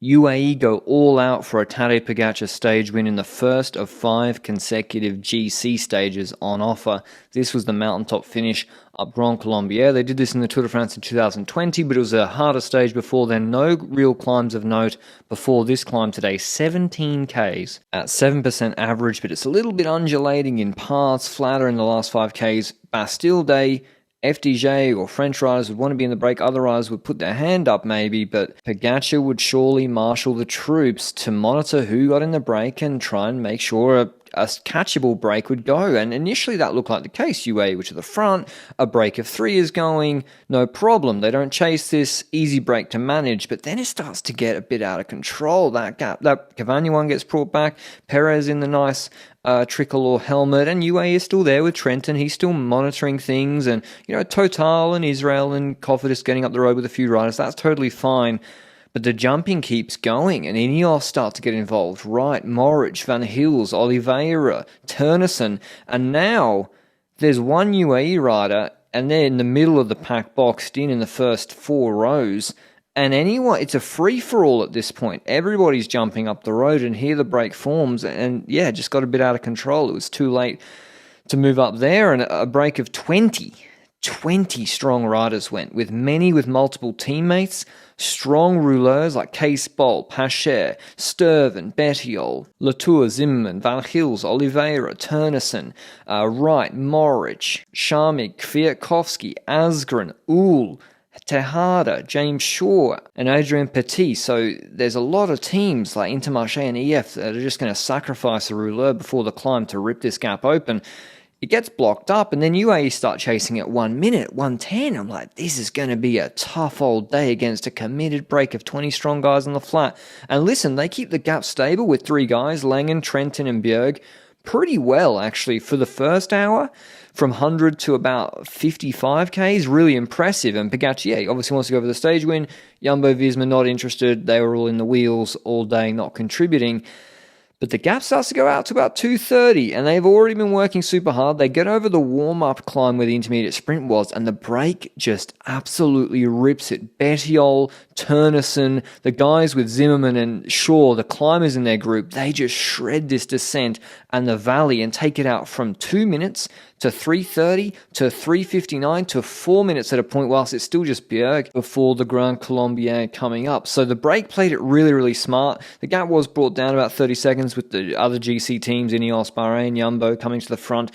UAE go all out for a Tadej Pogacar stage win in the first of 5 consecutive GC stages on offer. This was the mountaintop finish up Grand Colombier. They did this in the Tour de France in 2020, but it was a harder stage before then. No real climbs of note before this climb today. 17 Ks at 7% average, but it's a little bit undulating in parts, flatter in the last 5 Ks. Bastille Day, FDJ or French riders would want to be in the break, other riders would put their hand up maybe, but Pogacar would surely marshal the troops to monitor who got in the break and try and make sure a catchable break would go. And initially that looked like the case. UAE were to the front, a break of 3 is going, no problem. They don't chase this, easy break to manage, but then it starts to get a bit out of control. That gap, that Cavani one gets brought back, Perez in the nice trickle or helmet, and UAE is still there with Trenton. He's still monitoring things, and Total and Israel and Cofidis getting up the road with a few riders. That's totally fine. But the jumping keeps going, and Ineos start to get involved. Right, Morich, Van Hills, Oliveira, Turnison, and now there's one UAE rider, and they're in the middle of the pack, boxed in the first 4 rows. And it's a free-for-all at this point. Everybody's jumping up the road, and here the break forms, and just got a bit out of control. It was too late to move up there, and a break of 20 strong riders went, with many with multiple teammates, strong rouleurs like Case Bolt, Pacher, Sturven, Bettiol, Latour, Zimmerman, Van Hills, Oliveira, Turnison, Wright, Morich, Sharmik, Kwiatkowski, Asgren, Uhl, Tejada, James Shaw, and Adrien Petit. So there's a lot of teams like Intermarché and EF that are just going to sacrifice a rouleur before the climb to rip this gap open. It gets blocked up, and then UAE start chasing at 1 minute, 1:10. I'm like, this is going to be a tough old day against a committed break of 20 strong guys on the flat. And listen, they keep the gap stable with 3 guys, Langen, Trenton, and Bjerg, pretty well, actually, for the first hour. From 100 to about 55 Ks, really impressive. And Pogacar, obviously wants to go for the stage win. Jumbo-Visma not interested. They were all in the wheels all day, not contributing. But the gap starts to go out to about 2:30, and they've already been working super hard. They get over the warm-up climb where the intermediate sprint was, and the break just absolutely rips it. Bettiol, Turnison, the guys with Zimmerman and Shaw, the climbers in their group, they just shred this descent and the valley and take it out from 2 minutes to 3:30 to 3:59 to 4 minutes at a point, whilst it's still just Bjerg before the Grand Colombier coming up. So the break played it really, really smart. The gap was brought down about 30 seconds with the other GC teams, Ineos, Bahrain, Jumbo coming to the front.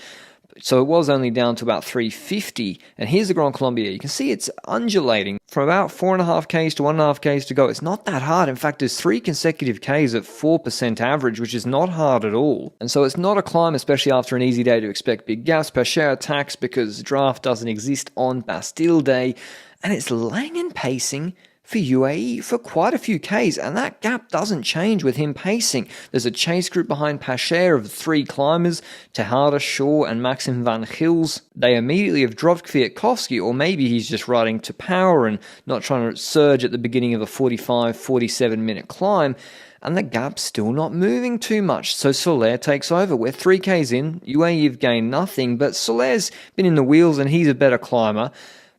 So it was only down to about 3:50. And here's the Grand Colombier. You can see it's undulating from about 4.5 Ks to 1.5 Ks to go. It's not that hard. In fact, there's 3 consecutive Ks at 4% average, which is not hard at all. And so it's not a climb, especially after an easy day, to expect big gaps. Pacher attacks because draft doesn't exist on Bastille Day. And it's Langen pacing for UAE for quite a few Ks, and that gap doesn't change with him pacing. There's a chase group behind Pacher of 3 climbers, Tejada, Shaw, and Maxim Van Hills. They immediately have dropped Kwiatkowski, or maybe he's just riding to power and not trying to surge at the beginning of a 45, 47-minute climb, and the gap's still not moving too much, so Soler takes over. We're 3 Ks in, UAE have gained nothing, but Soler's been in the wheels and he's a better climber.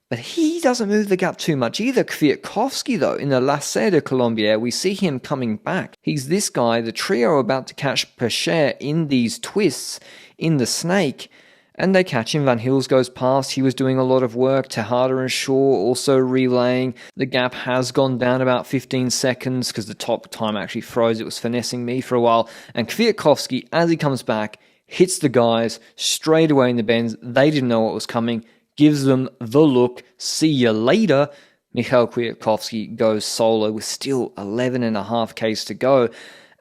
But he doesn't move the gap too much either. Kwiatkowski, though, in the Lacet de Colombier, we see him coming back. He's this guy, the trio about to catch Pacher in these twists in the snake, and they catch him. Van Hills goes past. He was doing a lot of work. Tejada and Shaw also relaying. The gap has gone down about 15 seconds because the top time actually froze. It was finessing me for a while. And Kwiatkowski, as he comes back, hits the guys straight away in the bends. They didn't know what was coming. Gives them the look, see you later. Michal Kwiatkowski goes solo with still 11.5 Ks to go,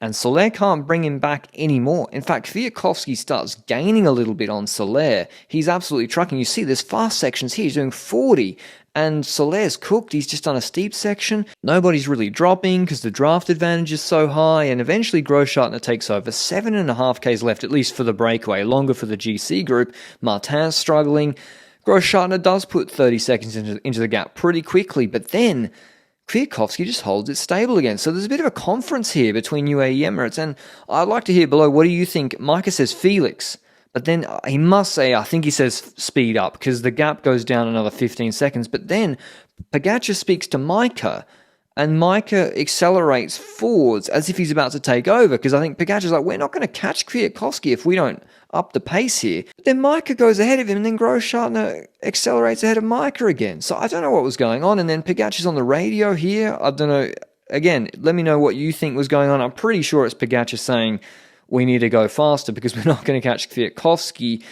and Soler can't bring him back anymore. In fact, Kwiatkowski starts gaining a little bit on Soler. He's absolutely trucking. You see there's fast sections here. He's doing 40, and Soler's cooked. He's just on a steep section. Nobody's really dropping because the draft advantage is so high, and eventually Großschartner takes over. 7.5 Ks left, at least for the breakaway, longer for the GC group. Martin's struggling. Großschartner does put 30 seconds into the gap pretty quickly, but then Kwiatkowski just holds it stable again. So there's a bit of a conference here between UAE Emirates, and I'd like to hear below, what do you think? Micah says Felix, but then he must say, I think he says speed up, because the gap goes down another 15 seconds, but then Pogacar speaks to Micah, and Micah accelerates forwards as if he's about to take over, because I think Pogacar's like, we're not going to catch Kwiatkowski if we don't up the pace here. But then Micah goes ahead of him, and then Großschartner accelerates ahead of Micah again. So I don't know what was going on, and then Pogacar's on the radio here. I don't know. Again, let me know what you think was going on. I'm pretty sure it's Pogacar saying we need to go faster because we're not going to catch Kwiatkowski.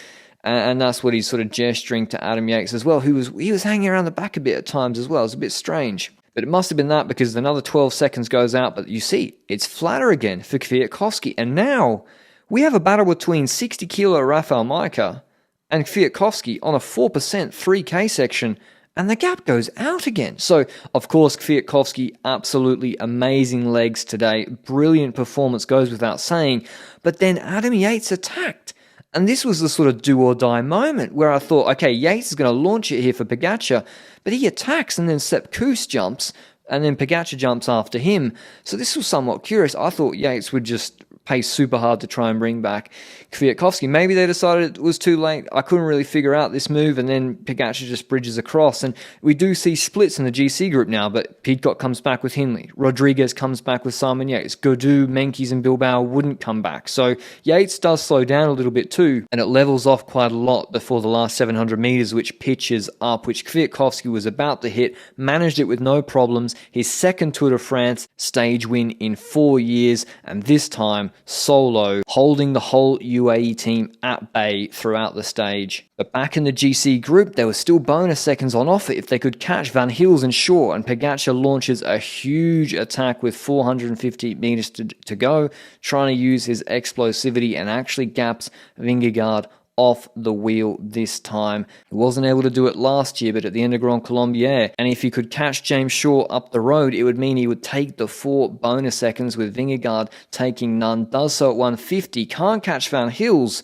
And that's what he's sort of gesturing to Adam Yates as well, who was hanging around the back a bit at times as well. It's a bit strange. But it must have been that, because another 12 seconds goes out. But you see, it's flatter again for Kwiatkowski. And now we have a battle between 60-kilo Rafał Majka and Kwiatkowski on a 4% 3K section. And the gap goes out again. So, of course, Kwiatkowski, absolutely amazing legs today. Brilliant performance, goes without saying. But then Adam Yates attacked. And this was the sort of do-or-die moment where I thought, okay, Yates is going to launch it here for Pogacar, but he attacks, and then Sepp Kuss jumps, and then Pogacar jumps after him. So this was somewhat curious. I thought Yates would just pace super hard to try and bring back Kwiatkowski. Maybe they decided it was too late. I couldn't really figure out this move, and then Pogacar just bridges across. And we do see splits in the GC group now, but Pidcock comes back with Hindley. Rodriguez comes back with Simon Yates. Gaudu, Menkes, and Bilbao wouldn't come back. So Yates does slow down a little bit too, and it levels off quite a lot before the last 700 meters, which pitches up, which Kwiatkowski was about to hit, managed it with no problems. His second Tour de France stage win in 4 years, and this time solo, holding the whole UAE team at bay throughout the stage. But back in the GC group, there were still bonus seconds on offer if they could catch Van Hils and Shaw, and Pogacar launches a huge attack with 450 meters to go, trying to use his explosivity, and actually gaps Vingegaard off the wheel this time. He wasn't able to do it last year, but at the end of Grand Colombier, and if he could catch James Shaw up the road, it would mean he would take the 4 bonus seconds, with Vingegaard taking none. Does so at 150, can't catch Van Hils,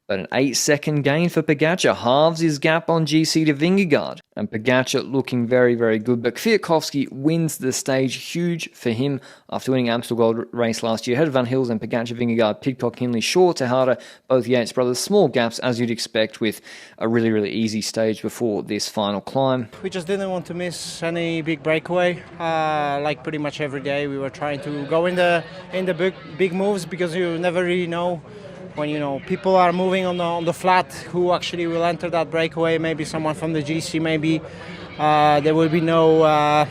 but an 8-second gain for Pogacar halves his gap on GC to Vingegaard. And Pogacar looking very, very good. But Kwiatkowski wins the stage, huge for him after winning Amstel Gold Race last year. Ahead of Van Hils and Pogacar, Vingegaard, Pidcock, Hindley, Shaw, Tejada, both Yates brothers. Small gaps, as you'd expect, with a really, really easy stage before this final climb. We just didn't want to miss any big breakaway. Like pretty much every day, we were trying to go in the big moves, because you never really know when people are moving on the flat who actually will enter that breakaway. Maybe someone from the GC, maybe there will be no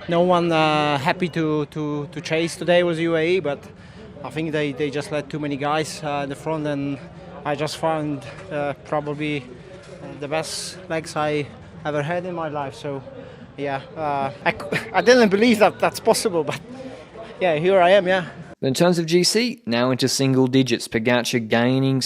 one happy to chase today was UAE, but I think they just let too many guys in the front, and I just found probably the best legs I ever had in my life. So yeah, I didn't believe that's possible, but yeah, here I am, yeah. But in terms of GC, now into single digits, Pogacar gaining